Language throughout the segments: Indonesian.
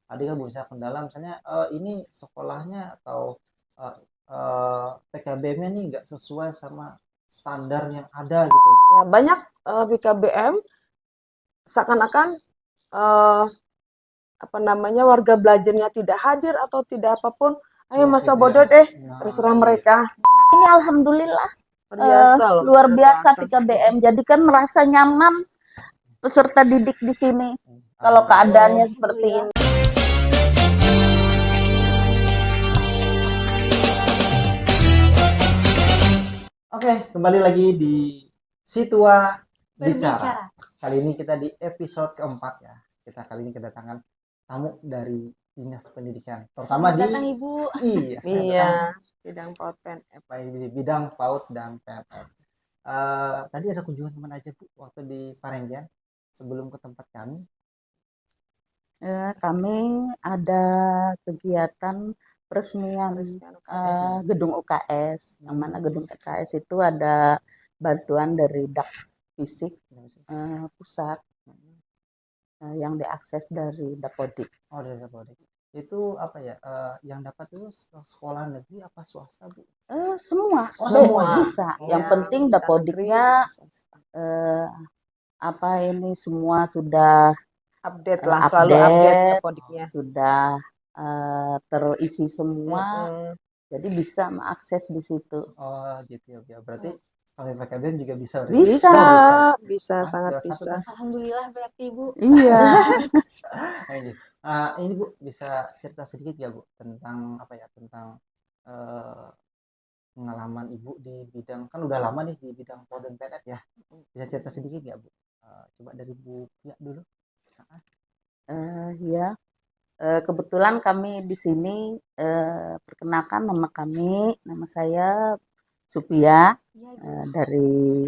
Adik kan berusaha kendala misalnya ini sekolahnya atau PKBM-nya nih nggak sesuai sama standar yang ada gitu. Ya, banyak PKBM seakan-akan eh, apa namanya warga belajarnya tidak hadir atau tidak apapun. Ayo Iya masa itu bodoh yang deh, nah terserah iya mereka. Ini alhamdulillah Biasa loh, luar luar biasa biasa. PKBM. Jadi kan merasa nyaman peserta didik di sini. Kalau alhamdulillah. keadaannya seperti ini. Oke, kembali lagi di Situa Bicara. Berbicara. Kali ini kita di episode keempat ya. Kita kali ini kedatangan tamu dari Dinas Pendidikan. Terutama Selamat datang Ibu. Iya, Iya, bidang PAUD PNF. di bidang PAUD dan PNF. Tadi ada kunjungan kemana aja Bu waktu di Parenggian sebelum ke tempat kami? Kami ada kegiatan peresmian gedung UKS, yang mana gedung UKS itu ada bantuan dari dak fisik pusat yang diakses dari Dapodik. Oh dari Dapodik. Itu apa ya? Yang dapat itu sekolah negeri apa swasta Bu? Semua, semua. bisa. Yang Ya, penting bisa Dapodiknya negeri, bisa swasta. apa ini semua sudah Update lah, selalu update Dapodiknya. sudah terisi semua. Jadi bisa mengakses di situ. Oh gitu ya. Berarti kalau PKBM juga bisa. Bisa, sangat bisa. Alhamdulillah berarti Ibu. Iya. Ini Bu bisa cerita sedikit ya Bu tentang apa ya tentang pengalaman Ibu di bidang kan udah lama nih di bidang PAUD dan PNF ya. Bisa cerita sedikit ya Bu? Coba dari Bu Pia dulu. Ya. Kebetulan kami di sini perkenalkan nama saya Supia dari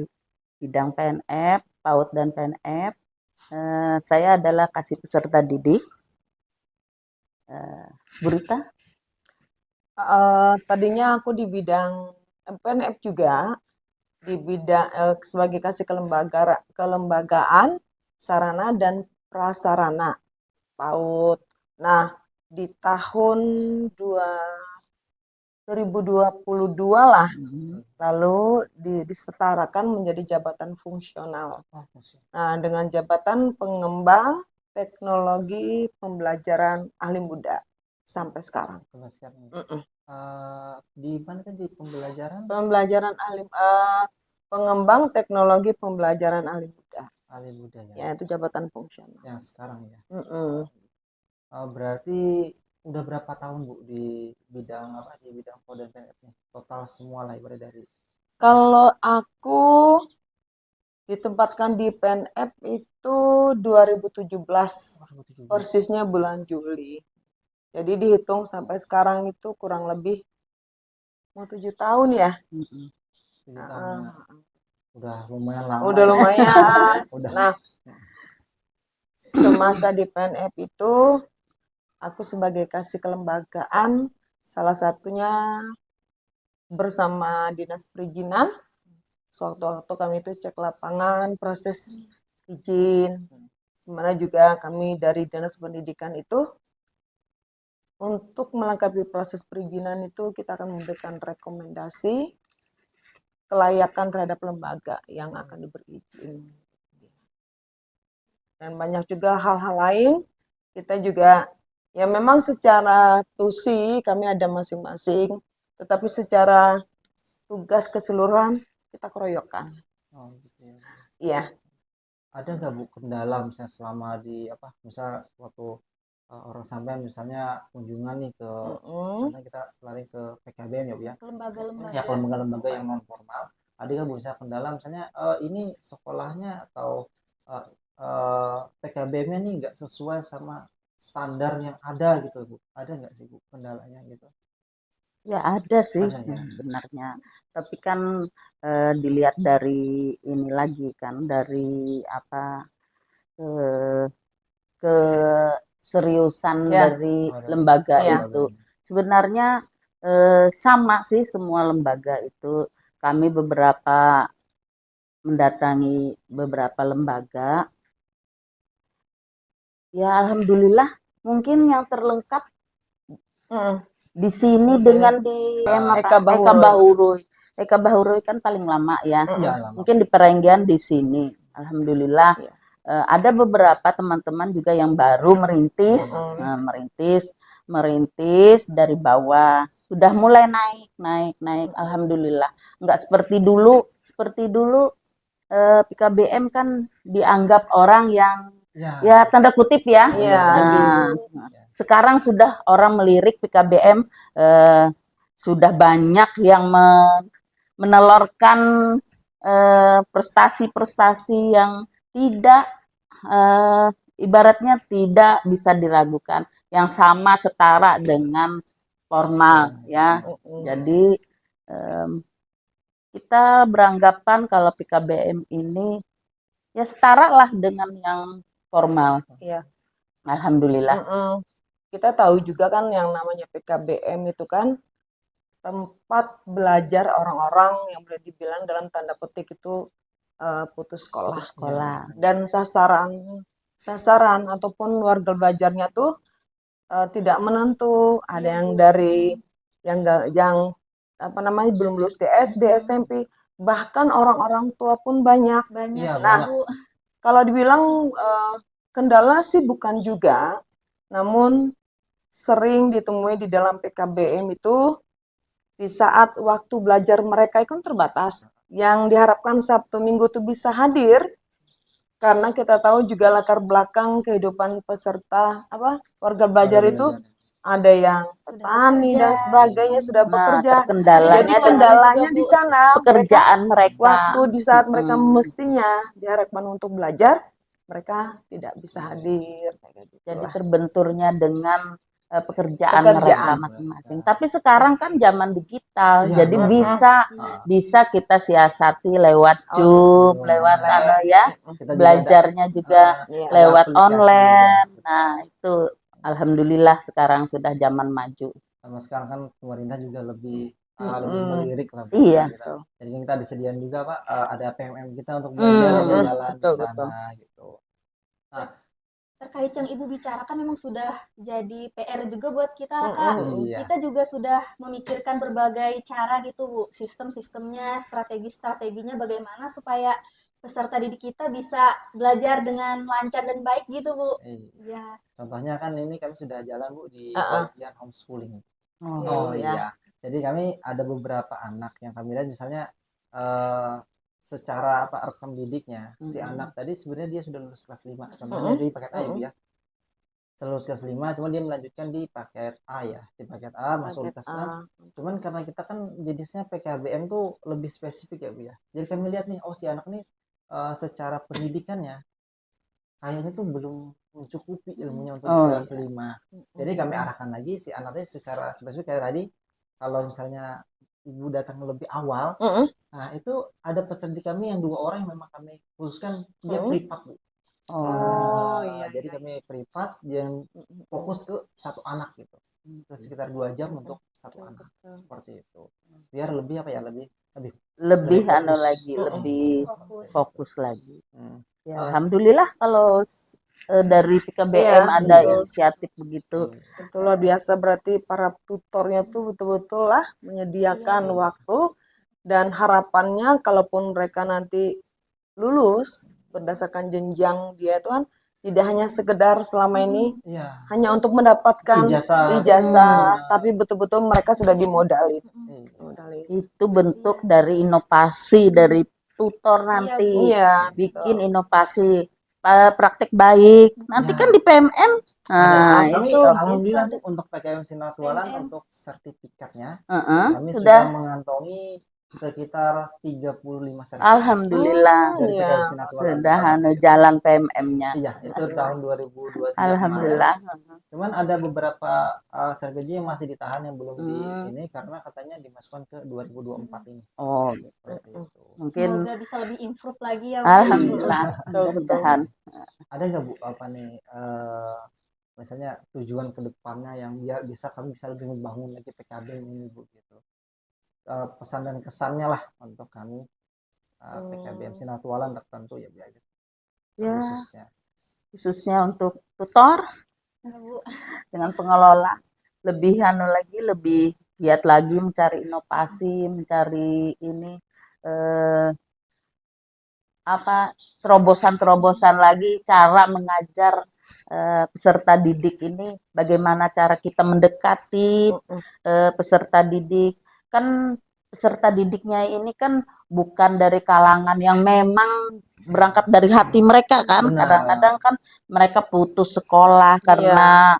bidang PNF, PAUD dan PNF. Saya adalah kasih peserta didik. Burita? Tadinya aku di bidang PNF juga, di bidang sebagai kasih kelembagaan, sarana dan prasarana PAUD. Nah, di tahun 2022 lah, lalu disetarakan menjadi jabatan fungsional. Nah, dengan jabatan pengembang teknologi pembelajaran ahli muda sampai sekarang. Di mana kan di pembelajaran? Pembelajaran ahli pengembang teknologi pembelajaran ahli muda. Ahli muda ya. Ya, itu jabatan fungsional. Yang sekarang ya. Berarti udah berapa tahun Bu di bidang apa di bidang PAUD dan PNF nih? Total semua lah ibarat dari. Kalau aku ditempatkan di PNF itu 2017. Persisnya bulan Juli. Jadi dihitung sampai sekarang itu kurang lebih mau 7 tahun ya. 7 tahun. Udah lumayan lama. Udah lumayan. Nah, semasa di PNF itu aku sebagai kasih kelembagaan, salah satunya bersama Dinas Perizinan. Sewaktu-waktu kami itu cek lapangan, proses izin, dimana juga kami dari Dinas Pendidikan itu untuk melengkapi proses perizinan itu kita akan memberikan rekomendasi kelayakan terhadap lembaga yang akan diberi izin. Dan banyak juga hal-hal lain, kita juga ya memang secara tusi kami ada masing-masing, tetapi secara tugas keseluruhan kita keroyokan. Oh gitu ya. Iya. Ada nggak Bu kendala misalnya selama di apa misal waktu orang sampai misalnya kunjungan nih ke misalnya kita lari ke PKBM ya Bu ya. Lembaga-lembaga. Ya lembaga-lembaga yang non formal. Ada nggak berusaha kendala misalnya ini sekolahnya atau PKBM-nya nih nggak sesuai sama standar yang ada gitu Bu. Ada nggak sih Bu kendalanya gitu? Ya ada sih sebenarnya. Tapi kan dilihat dari ini lagi kan dari apa keseriusan dari lembaga itu. Sebenarnya sama sih semua lembaga itu. Kami mendatangi beberapa lembaga. Ya alhamdulillah mungkin yang terlengkap Mm. di sini Terus dengan saya, di Eka Eka Bahuroy. Bahuroy. Eka Bahuroy kan paling lama ya. iya lama. Mungkin di Perenggian di sini. Alhamdulillah Iya. ada beberapa teman-teman juga yang baru merintis, Mm-mm. merintis dari bawah. Sudah mulai naik. Alhamdulillah. Enggak seperti dulu. Seperti dulu PKBM kan dianggap orang yang Ya, ya tanda kutip ya. Iya, Nah, justru. sekarang sudah orang melirik PKBM, sudah banyak yang menelurkan prestasi-prestasi yang tidak ibaratnya tidak bisa diragukan, yang sama setara dengan formal ya. Mm-mm. Jadi kita beranggapan kalau PKBM ini ya setara lah dengan yang formal. Iya. Alhamdulillah. Mm-mm. Kita tahu juga kan yang namanya PKBM itu kan tempat belajar orang-orang yang boleh dibilang dalam tanda petik itu putus sekolah. Putus sekolah. Dan sasaran ataupun warga belajarnya tuh tidak menentu. Ada yang dari yang apa namanya belum lulus di SD, SMP, bahkan orang-orang tua pun banyak. iya Nah, banyak. kalau dibilang kendala sih bukan juga, namun sering ditemui di dalam PKBM itu di saat waktu belajar mereka itu kan terbatas. Yang diharapkan Sabtu Minggu tuh bisa hadir karena kita tahu juga latar belakang kehidupan peserta warga belajar itu ada yang petani dan sebagainya sudah Nah, bekerja. Jadi kendalanya kendalanya di sana pekerjaan mereka. waktu di saat mereka mestinya diharapkan untuk belajar, mereka tidak bisa hadir. Jadi terbenturnya dengan pekerjaan mereka Pekerjaan. masing-masing. Tapi sekarang kan zaman digital, Iya, jadi benar. bisa kita siasati lewat Zoom, lewat ya, Kita juga belajarnya juga Iya. lewat aplikasi online. juga. Nah, itu alhamdulillah sekarang sudah zaman maju. Sama sekarang kan pemerintah juga lebih Mm-mm. melirik lah buat Iya. kita. Jadi kita disediakan juga Pak, ada PMM kita untuk belajar yang jalan di Betul, sana gitu. Nah, Terkait yang Ibu bicarakan memang sudah jadi PR juga buat kita, Kak. iya. Kita juga sudah memikirkan berbagai cara gitu, Bu. Sistem-sistemnya, strategi-strateginya bagaimana supaya peserta didik kita bisa belajar dengan lancar dan baik gitu, Bu. Iya. Contohnya kan ini kami sudah jalan Bu di bagian homeschooling. Oh, Iya. Jadi kami ada beberapa anak yang kami lihat misalnya secara rekam didiknya si anak tadi sebenarnya dia sudah lulus kelas 5. Contohnya di paket A ya Bu ya. Lulus kelas 5 cuma dia melanjutkan di paket A ya. Di paket A masuk di kelas 6. Cuman karena kita kan jenisnya PKBM tuh lebih spesifik ya Bu ya. Jadi kami lihat nih si anak nih secara pendidikannya kayaknya tuh belum mencukupi ilmunya untuk kelas 5. Jadi kami arahkan lagi si anaknya secara spesifik kayak tadi, kalau misalnya ibu datang lebih awal, nah itu ada peserta kami yang 2 orang yang memang kami khususkan dia privat Bu. Jadi kami privat yang fokus ke satu anak gitu. Sekitar 2 jam untuk satu anak seperti itu. Biar lebih lebih fokus lagi. Ya, alhamdulillah kalau dari PKBM ada inisiatif begitu. Itu luar biasa, berarti para tutornya tuh betul-betul lah menyediakan waktu dan harapannya kalaupun mereka nanti lulus berdasarkan jenjang dia itu kan tidak hanya sekedar selama ini hanya untuk mendapatkan ijazah, tapi betul-betul mereka sudah dimodali. Itu bentuk dari inovasi dari tutor nanti, bikin inovasi praktek baik. Nanti kan di PMM, itu alhamdulillah untuk PKBM Sinatualan untuk sertifikatnya kami sudah mengantongi sekitar 35 sertifikat. Alhamdulillah sudah jalan PMM-nya. Iya, itu tahun 2023. Alhamdulillah. Cuman ada beberapa sertifikat yang masih ditahan yang belum di ini karena katanya dimasukkan ke 2024 ini. Oh, mungkin semoga bisa lebih improve lagi ya Bu. Alhamdulillah. Mudah-mudahan. Ada nggak Bu misalnya tujuan ke depannya yang kami bisa lebih membangun lagi PKBM ini Bu gitu. Pesan dan kesannya lah untuk kami PKBM Sinatualan tertentu ya Bu. Ya, khususnya untuk tutor Ya, Bu. dengan pengelola lebih lebih giat lagi mencari inovasi, mencari ini eh, terobosan-terobosan lagi cara mengajar peserta didik ini, bagaimana cara kita mendekati peserta didik. Kan peserta didiknya ini kan bukan dari kalangan yang memang berangkat dari hati mereka kan. Benar. Kadang-kadang kan mereka putus sekolah karena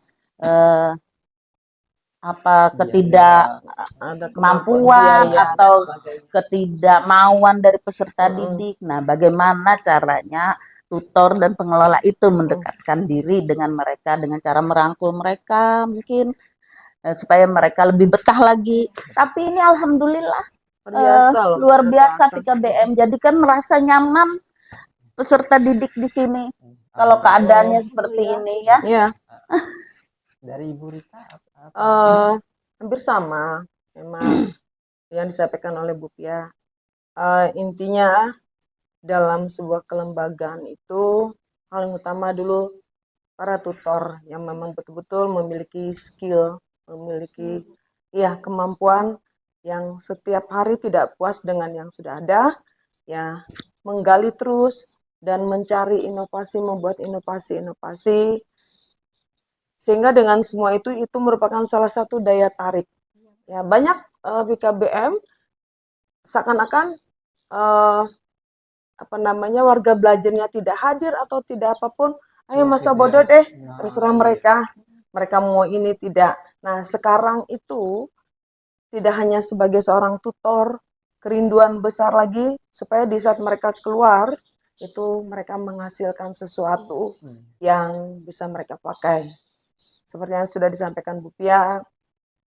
Ada ketidakmampuan biaya dan atau sebagainya. ketidakmauan dari peserta didik. Nah, bagaimana caranya tutor dan pengelola itu mendekatkan diri dengan mereka dengan cara merangkul mereka mungkin supaya mereka lebih betah lagi. Tapi ini alhamdulillah luar biasa PKBM. Jadi kan merasa nyaman peserta didik di sini. Kalau keadaannya seperti ini ya. Ya, Dari Ibu Rita hampir sama memang yang disampaikan oleh Bu Pia. Intinya dalam sebuah kelembagaan itu hal yang utama dulu para tutor yang memang betul-betul memiliki skill, memiliki kemampuan yang setiap hari tidak puas dengan yang sudah ada, ya menggali terus dan mencari inovasi, membuat inovasi-inovasi, sehingga dengan semua itu merupakan salah satu daya tarik. Ya banyak BKBM seakan-akan warga belajarnya tidak hadir atau tidak apapun, ayo masa bodoh deh, terserah mereka mau ini tidak. Nah sekarang itu tidak hanya sebagai seorang tutor, kerinduan besar lagi supaya di saat mereka keluar itu mereka menghasilkan sesuatu yang bisa mereka pakai. Seperti yang sudah disampaikan Bu Pia,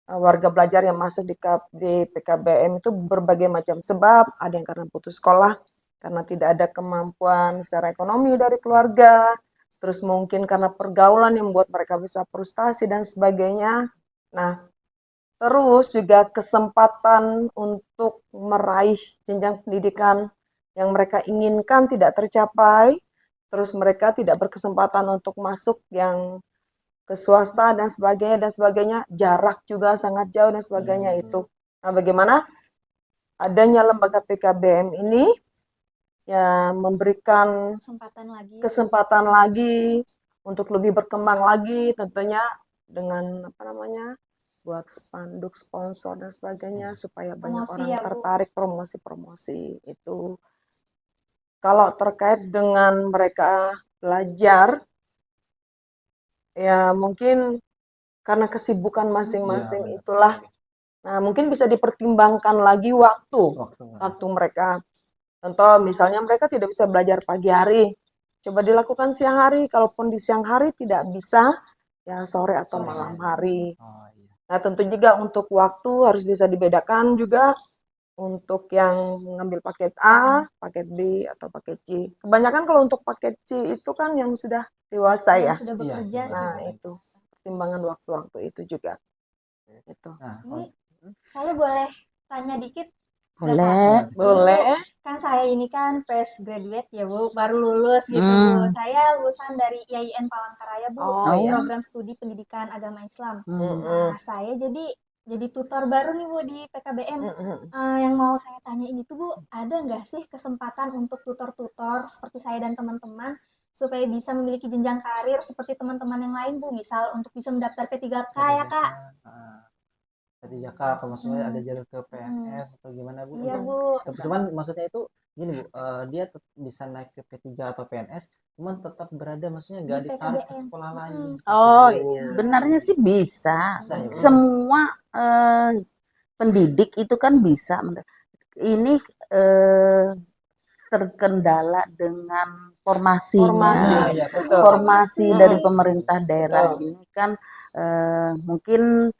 warga belajar yang masuk di PKBM itu berbagai macam sebab. Ada yang karena putus sekolah, karena tidak ada kemampuan secara ekonomi dari keluarga, terus mungkin karena pergaulan yang membuat mereka bisa frustasi dan sebagainya. Nah, terus juga kesempatan untuk meraih jenjang pendidikan yang mereka inginkan tidak tercapai, terus mereka tidak berkesempatan untuk masuk yang ke swasta dan sebagainya, jarak juga sangat jauh dan sebagainya itu. Nah, bagaimana adanya lembaga PKBM ini ya memberikan kesempatan lagi untuk lebih berkembang lagi, tentunya dengan buat spanduk, sponsor dan sebagainya supaya banyak orang tertarik, promosi itu. Kalau terkait dengan mereka belajar, ya mungkin karena kesibukan masing-masing itulah. Nah, mungkin bisa dipertimbangkan lagi waktu mereka. Contoh misalnya mereka tidak bisa belajar pagi hari, coba dilakukan siang hari. Kalaupun di siang hari tidak bisa, ya sore atau malam hari. Nah, tentu juga untuk waktu harus bisa dibedakan juga untuk yang mengambil paket A, paket B, atau paket C. Kebanyakan kalau untuk paket C itu kan yang sudah dewasa ya. Sudah bekerja. Nah, itu pertimbangan waktu-waktu itu juga. Itu. Ini saya boleh tanya dikit? Boleh. Kan saya ini kan fresh graduate ya Bu, baru lulus gitu Bu. Saya lulusan dari IAIN Palangkaraya Bu, program studi pendidikan agama Islam. Nah, saya jadi tutor baru nih Bu di PKBM. Yang mau saya tanya ini tuh Bu, ada nggak sih kesempatan untuk tutor-tutor seperti saya dan teman-teman supaya bisa memiliki jenjang karir seperti teman-teman yang lain Bu, misal untuk bisa mendaftar P3K ya Kak? P3K kalau maksudnya ada jalur ke PNS atau gimana Bu? Iya Bu. Cuman maksudnya itu gini Bu, dia bisa naik ke P3 atau PNS, cuman tetap berada maksudnya nggak ditarik ke sekolah lain. Sebenarnya sih bisa. Semua pendidik itu kan bisa. Ini terkendala dengan formasinya. Formasi dari pemerintah daerah ini kan mungkin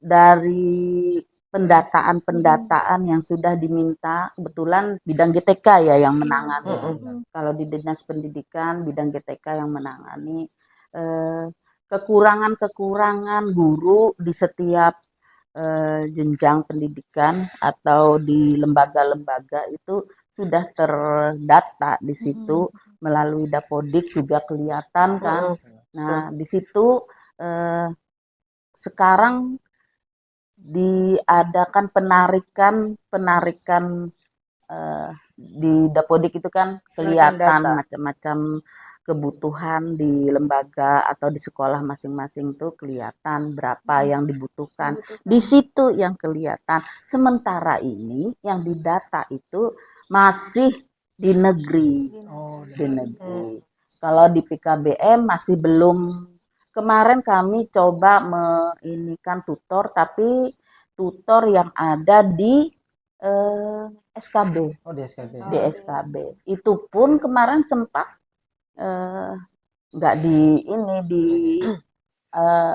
dari pendataan yang sudah diminta, kebetulan bidang GTK ya yang menangani. Kalau di Dinas Pendidikan bidang GTK yang menangani kekurangan guru di setiap jenjang pendidikan atau di lembaga-lembaga itu sudah terdata di situ melalui Dapodik juga kelihatan kan. Nah, di situ sekarang diadakan penarikan di Dapodik itu kan Penarikan kelihatan data. macam-macam kebutuhan di lembaga atau di sekolah masing-masing tuh kelihatan berapa yang dibutuhkan. Di situ yang kelihatan. Sementara ini yang didata itu masih di negeri. Oh, Di negeri. Kalau di PKBM masih belum. Kemarin kami coba menginikan tutor, tapi tutor yang ada di SKB. oh di SKB. Di SKB. Itu pun kemarin sempat nggak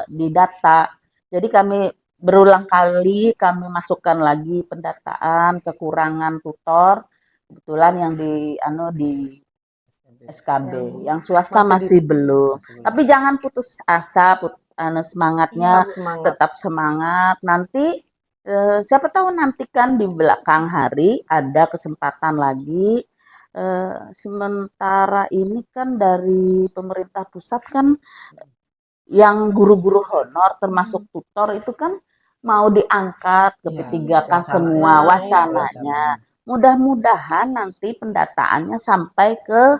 di data. Jadi kami berulang kali kami masukkan lagi pendataan kekurangan tutor. Kebetulan yang di SKB, yang swasta masih belum. Tapi jangan putus asa, semangatnya tetap semangat. Nanti siapa tahu nanti kan di belakang hari ada kesempatan lagi. Sementara ini kan dari pemerintah pusat kan yang guru-guru honor termasuk tutor itu kan mau diangkat ke P3K semua wacananya. Mudah-mudahan nanti pendataannya sampai ke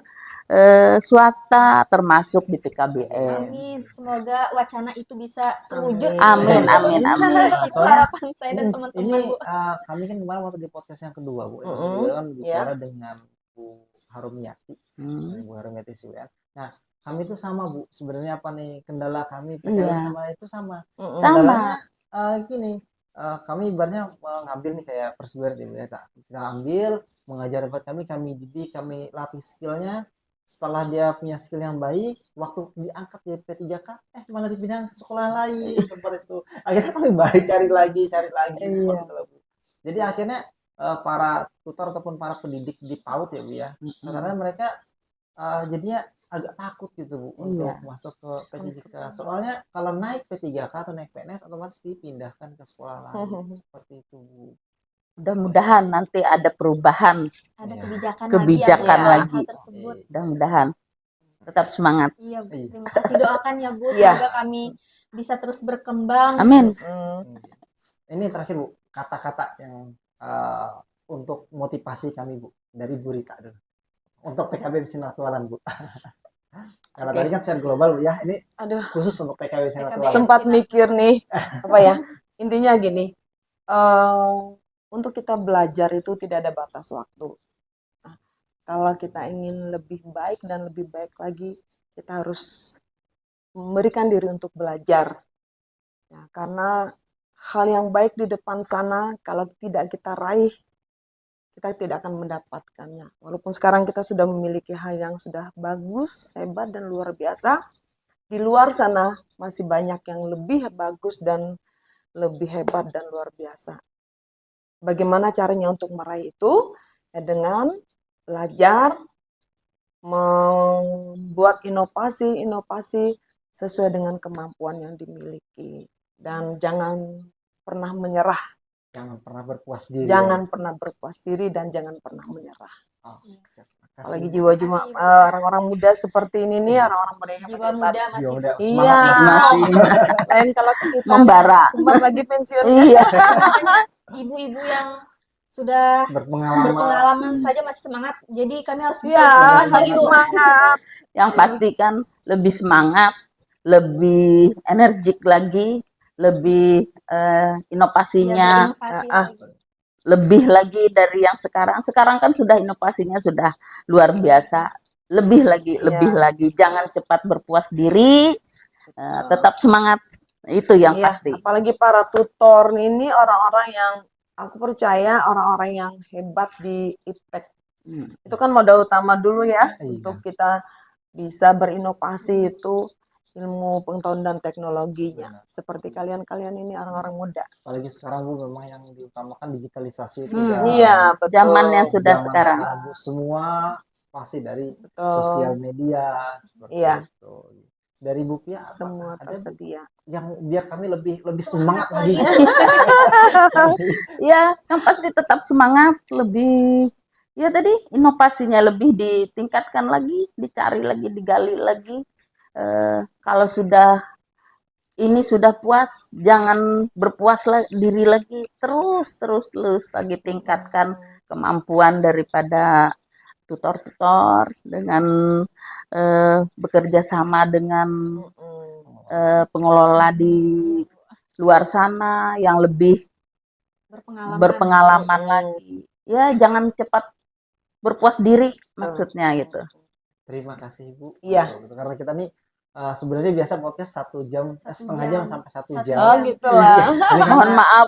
swasta termasuk di PKBM. Amin. Semoga wacana itu bisa terwujud. Amin, amin, amin. Itu harapan saya dan teman-teman, Ini Bu. kami kan kemarin waktu di podcast yang kedua, Bu. Kan bicara dengan Bu Harumyati. Bu Harumyati Suyan. Nah, kami itu sama, Bu. Sebenarnya apa nih kendala kami sama itu sama. Sama. Gini, kami ibaratnya mengambil nih kayak perseguan ya, kita ambil, mengajar kami didik, kami latih skillnya. Setelah dia punya skill yang baik, waktu diangkat di P3K, malah dipindah ke sekolah lain seperti itu. Akhirnya kami balik cari lagi seperti itu, Bu. Jadi akhirnya para tutor ataupun para pendidik di PAUD ya, Bu ya, karena mereka jadinya agak takut gitu, Bu, untuk masuk ke P3K. Soalnya kalau naik P3K atau naik PNS otomatis dipindahkan ke sekolah lain seperti itu, Bu. Mudah-mudahan nanti ada perubahan, Ada kebijakan lagi. Tersebut. Mudah-mudahan tetap semangat. Iya, Bu. Terima kasih, doakan ya, Bu. Semoga kami bisa terus berkembang. Amin. Ini terakhir, Bu, kata-kata yang untuk motivasi kami, Bu, dari Bu Rita dulu. Untuk PKB Sinatualan, Bu. Karena tadi kan secara global, Bu, ya. Ini khusus untuk PKB Sinatualan. Sempat mikir nih, apa ya? Intinya gini, untuk kita belajar itu tidak ada batas waktu. Nah, kalau kita ingin lebih baik dan lebih baik lagi, kita harus memberikan diri untuk belajar. Ya, karena hal yang baik di depan sana, kalau tidak kita raih, kita tidak akan mendapatkannya. Walaupun sekarang kita sudah memiliki hal yang sudah bagus, hebat, dan luar biasa, di luar sana masih banyak yang lebih bagus dan lebih hebat dan luar biasa. Bagaimana caranya untuk meraih itu? Ya dengan belajar, membuat inovasi sesuai dengan kemampuan yang dimiliki. Dan jangan pernah menyerah. Jangan pernah berpuas diri. Jangan pernah berpuas diri dan jangan pernah menyerah. Apalagi jiwa jiwa-jiwa orang-orang muda seperti ini nih, orang-orang muda yang jiwa muda masih iya, masih lain kalau kita membara. kembali lagi pensiun. Iya. Ibu-ibu yang sudah berpengalaman saja masih semangat. Jadi kami harus bisa harus semangat. Yang pasti kan lebih semangat, lebih energik lagi, lebih inovasinya lebih lagi dari yang sekarang. Sekarang kan sudah inovasinya sudah luar biasa. Lebih lagi. Jangan cepat berpuas diri, tetap semangat. Itu yang pasti. Apalagi para tutor ini orang-orang yang aku percaya orang-orang yang hebat di IPTEK. Itu kan modal utama dulu ya untuk kita bisa berinovasi itu ilmu pengetahuan dan teknologinya. Seperti kalian-kalian ini orang-orang muda. Apalagi sekarang, Bu, memang yang diutamakan digitalisasi itu. Iya, betul. Zamannya sudah sekarang. Bu, semua pasti dari sosial media seperti itu. Dari Bu Pia semua tersedia. Yang biar kami lebih semangat lagi. Ya, kan pasti tetap semangat, lebih ya tadi inovasinya lebih ditingkatkan lagi, dicari lagi, digali lagi. kalau sudah ini sudah puas, jangan diri lagi, terus lagi tingkatkan kemampuan daripada tutor-tutor dengan bekerja sama dengan pengelola di luar sana yang lebih berpengalaman lagi. Ya, jangan cepat berpuas diri maksudnya gitu. Terima kasih Ibu. Iya. Gitu. Karena kita nih sebenarnya biasa podcast 1 jam, setengah jam sampai 1 jam. Oh gitu lah. Ini Mohon maaf.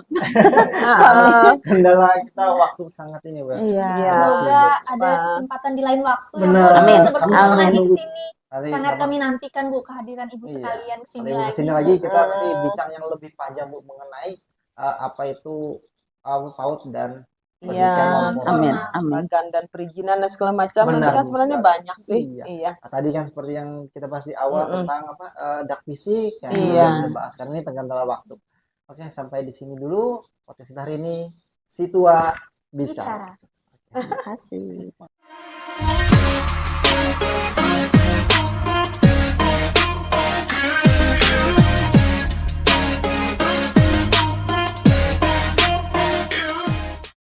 kendala kita waktu sangat ini, Bu. Iya. Semoga ada kesempatan di lain waktu ya Bu. Benar. Kita Amin. bisa berkunjung Amin. lagi ke sini. Nanti Sangat sama- kami nantikan Bu kehadiran Ibu Iya. sekalian ke sini Kalau Ibu lagi. kesini lagi kita nanti bincang yang lebih panjang Bu mengenai apa itu PAUD dan Iya. pendidikan Amin. non-formal. Amin. Bagan dan perizinan dan segala macam. Nanti Benar, kan Bu, sebenarnya sekali. banyak sih. Iya. Iya. Nah, tadi kan seperti yang kita bahas di awal tentang apa dak fisik yang Iya. kita bahas karena ini terkendala waktu. Oke, sampai di sini dulu podcast kita hari ini. Si tua bicara. Bicara. Terima kasih.